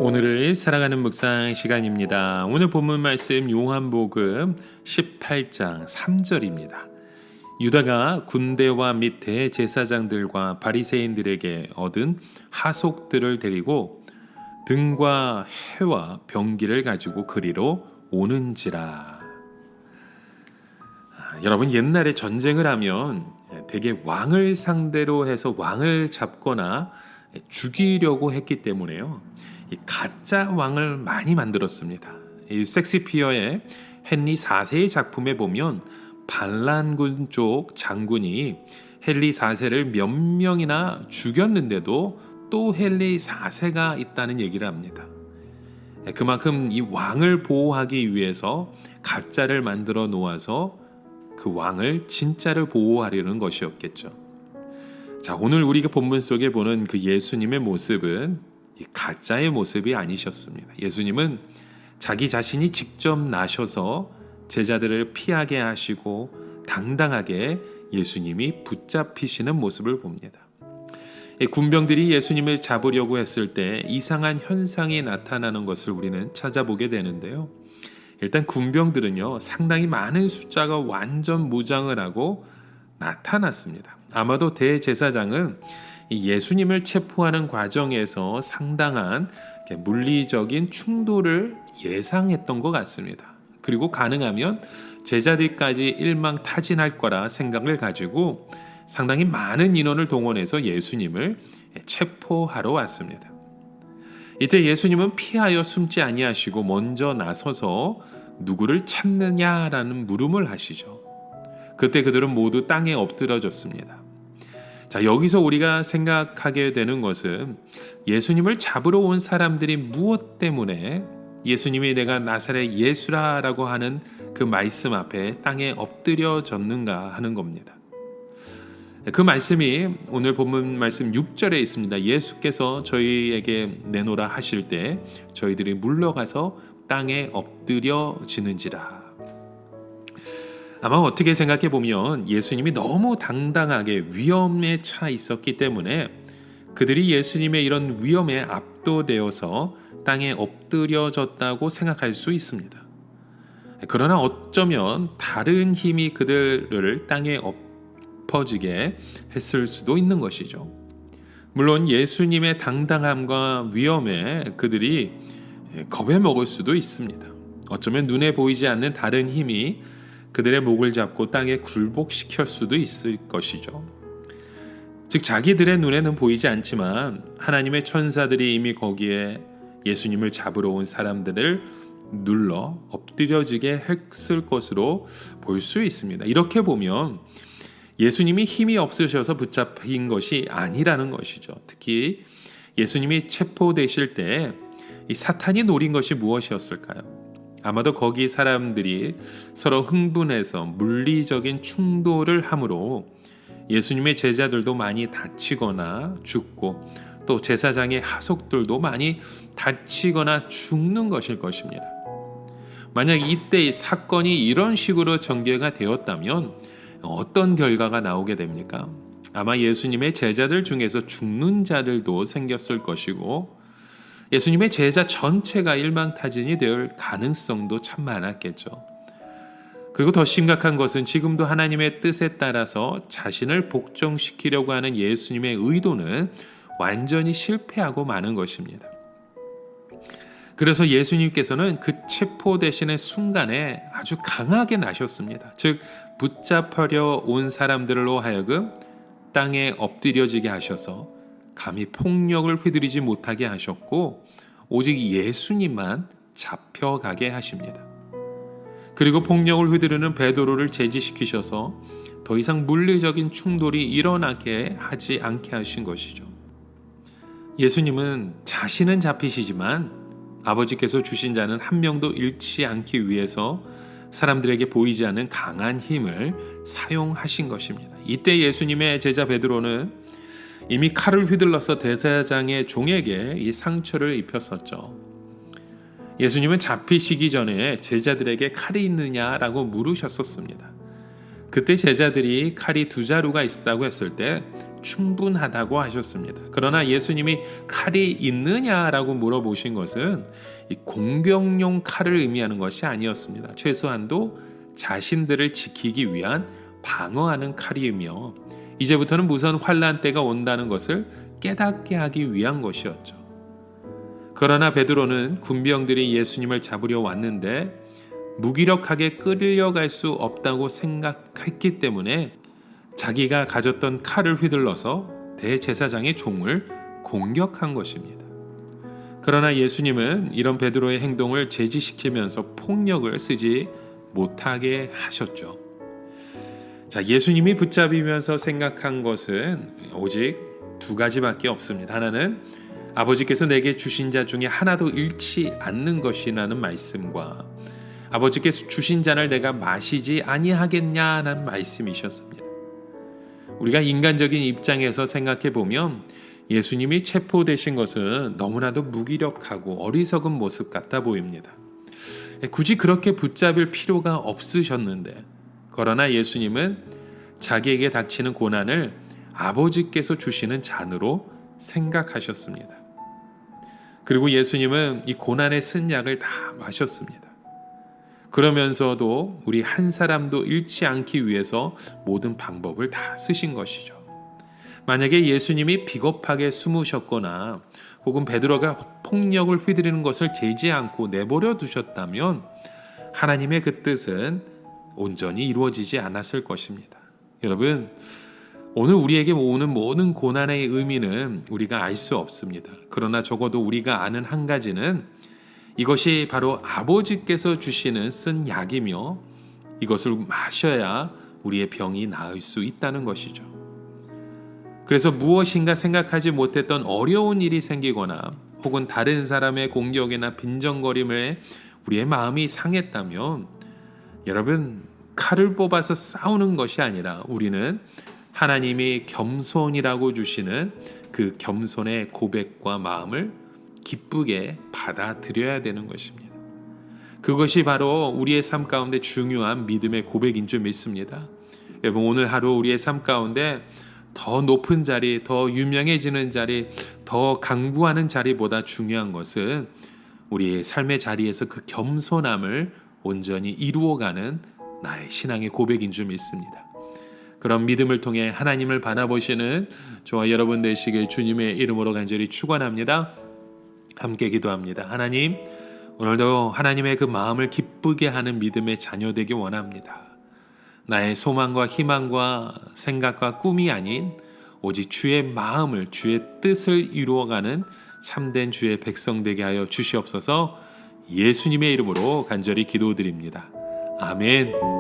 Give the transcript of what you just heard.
오늘을 살아가는 묵상 시간입니다. 오늘 본문 말씀 요한복음 18장 3절입니다. 유다가 군대와 및 대제사장들과 바리새인들에게 얻은 하속들을 데리고 등과 해와 병기를 가지고 그리로 오는지라. 여러분, 옛날에 전쟁을 하면 대개 왕을 상대로 해서 왕을 잡거나 죽이려고 했기 때문에요, 이 가짜 왕을 많이 만들었습니다. 이 섹스피어의 헨리 4세의 작품에 보면 반란군 쪽 장군이 헨리 4세를 몇 명이나 죽였는데도 또 헨리 4세가 있다는 얘기를 합니다. 그만큼 이 왕을 보호하기 위해서 가짜를 만들어 놓아서 그 왕을 진짜를 보호하려는 것이었겠죠. 자, 오늘 우리가 본문 속에 보는 그 예수님의 모습은 이 가짜의 모습이 아니셨습니다. 예수님은 자기 자신이 직접 나셔서 제자들을 피하게 하시고 당당하게 예수님이 붙잡히시는 모습을 봅니다. 군병들이 예수님을 잡으려고 했을 때 이상한 현상이 나타나는 것을 우리는 찾아보게 되는데요. 일단 군병들은요, 상당히 많은 숫자가 완전 무장을 하고 나타났습니다. 아마도 대제사장은 예수님을 체포하는 과정에서 상당한 물리적인 충돌을 예상했던 것 같습니다. 그리고 가능하면 제자들까지 일망타진할 거라 생각을 가지고 상당히 많은 인원을 동원해서 예수님을 체포하러 왔습니다. 이때 예수님은 피하여 숨지 아니하시고 먼저 나서서 누구를 찾느냐라는 물음을 하시죠. 그때 그들은 모두 땅에 엎드러졌습니다. 자, 여기서 우리가 생각하게 되는 것은 예수님을 잡으러 온 사람들이 무엇 때문에 예수님이 내가 나사렛 예수라라고 하는 그 말씀 앞에 땅에 엎드려졌는가 하는 겁니다. 그 말씀이 오늘 본문 말씀 6절에 있습니다. 예수께서 저희에게 내놓으라 하실 때 저희들이 물러가서 땅에 엎드려지는지라. 아마 어떻게 생각해 보면 예수님이 너무 당당하게 위험에 차 있었기 때문에 그들이 예수님의 이런 위험에 압도되어서 땅에 엎드려졌다고 생각할 수 있습니다. 그러나 어쩌면 다른 힘이 그들을 땅에 엎어지게 했을 수도 있는 것이죠. 물론 예수님의 당당함과 위험에 그들이 겁에 먹을 수도 있습니다. 어쩌면 눈에 보이지 않는 다른 힘이 그들의 목을 잡고 땅에 굴복시킬 수도 있을 것이죠. 즉, 자기들의 눈에는 보이지 않지만 하나님의 천사들이 이미 거기에 예수님을 잡으러 온 사람들을 눌러 엎드려지게 했을 것으로 볼 수 있습니다. 이렇게 보면 예수님이 힘이 없으셔서 붙잡힌 것이 아니라는 것이죠. 특히 예수님이 체포되실 때 이 사탄이 노린 것이 무엇이었을까요? 아마도 거기 사람들이 서로 흥분해서 물리적인 충돌을 함으로 예수님의 제자들도 많이 다치거나 죽고 또 제사장의 하속들도 많이 다치거나 죽는 것일 것입니다. 만약 이때 사건이 이런 식으로 전개가 되었다면 어떤 결과가 나오게 됩니까? 아마 예수님의 제자들 중에서 죽는 자들도 생겼을 것이고 예수님의 제자 전체가 일망타진이 될 가능성도 참 많았겠죠. 그리고 더 심각한 것은 지금도 하나님의 뜻에 따라서 자신을 복종시키려고 하는 예수님의 의도는 완전히 실패하고 마는 것입니다. 그래서 예수님께서는 그 체포되시는 순간에 아주 강하게 나셨습니다. 즉, 붙잡으려 온 사람들로 하여금 땅에 엎드려지게 하셔서 감히 폭력을 휘두르지 못하게 하셨고 오직 예수님만 잡혀가게 하십니다. 그리고 폭력을 휘두르는 베드로를 제지시키셔서 더 이상 물리적인 충돌이 일어나게 하지 않게 하신 것이죠. 예수님은 자신은 잡히시지만 아버지께서 주신 자는 한 명도 잃지 않기 위해서 사람들에게 보이지 않는 강한 힘을 사용하신 것입니다. 이때 예수님의 제자 베드로는 이미 칼을 휘둘러서 대제사장의 종에게 이 상처를 입혔었죠. 예수님은 잡히시기 전에 제자들에게 칼이 있느냐라고 물으셨었습니다. 그때 제자들이 칼이 2자루가 있다고 했을 때 충분하다고 하셨습니다. 그러나 예수님이 칼이 있느냐라고 물어보신 것은 이 공격용 칼을 의미하는 것이 아니었습니다. 최소한도 자신들을 지키기 위한 방어하는 칼이며 이제부터는 무서운 환난 때가 온다는 것을 깨닫게 하기 위한 것이었죠. 그러나 베드로는 군병들이 예수님을 잡으려 왔는데 무기력하게 끌려갈 수 없다고 생각했기 때문에 자기가 가졌던 칼을 휘둘러서 대제사장의 종을 공격한 것입니다. 그러나 예수님은 이런 베드로의 행동을 제지시키면서 폭력을 쓰지 못하게 하셨죠. 자, 예수님이 붙잡으면서 생각한 것은 오직 2가지밖에 없습니다. 하나는 아버지께서 내게 주신 자 중에 하나도 잃지 않는 것이라는 말씀과 아버지께서 주신 잔을 내가 마시지 아니하겠냐는 말씀이셨습니다. 우리가 인간적인 입장에서 생각해 보면 예수님이 체포되신 것은 너무나도 무기력하고 어리석은 모습 같아 보입니다. 굳이 그렇게 붙잡을 필요가 없으셨는데, 그러나 예수님은 자기에게 닥치는 고난을 아버지께서 주시는 잔으로 생각하셨습니다. 그리고 예수님은 이 고난에 쓴 약을 다 마셨습니다. 그러면서도 우리 한 사람도 잃지 않기 위해서 모든 방법을 다 쓰신 것이죠. 만약에 예수님이 비겁하게 숨으셨거나 혹은 베드로가 폭력을 휘두르는 것을 제지 않고 내버려 두셨다면 하나님의 그 뜻은 온전히 이루어지지 않았을 것입니다. 여러분, 오늘 우리에게 오는 모든 고난의 의미는 우리가 알 수 없습니다. 그러나 적어도 우리가 아는 한 가지는 이것이 바로 아버지께서 주시는 쓴 약이며 이것을 마셔야 우리의 병이 나을 수 있다는 것이죠. 그래서 무엇인가 생각하지 못했던 어려운 일이 생기거나 혹은 다른 사람의 공격이나 빈정거림에 우리의 마음이 상했다면 여러분, 칼을 뽑아서 싸우는 것이 아니라 우리는 하나님이 겸손이라고 주시는 그 겸손의 고백과 마음을 기쁘게 받아들여야 되는 것입니다. 그것이 바로 우리의 삶 가운데 중요한 믿음의 고백인 줄 믿습니다. 여러분, 오늘 하루 우리의 삶 가운데 더 높은 자리, 더 유명해지는 자리, 더 강구하는 자리보다 중요한 것은 우리의 삶의 자리에서 그 겸손함을 온전히 이루어가는 나의 신앙의 고백인 줄 믿습니다. 그런 믿음을 통해 하나님을 바라보시는 저와 여러분 되시길 주님의 이름으로 간절히 축원합니다. 함께 기도합니다. 하나님, 오늘도 하나님의 그 마음을 기쁘게 하는 믿음의 자녀 되기 원합니다. 나의 소망과 희망과 생각과 꿈이 아닌 오직 주의 마음을, 주의 뜻을 이루어가는 참된 주의 백성 되게 하여 주시옵소서. 예수님의 이름으로 간절히 기도드립니다. 아멘.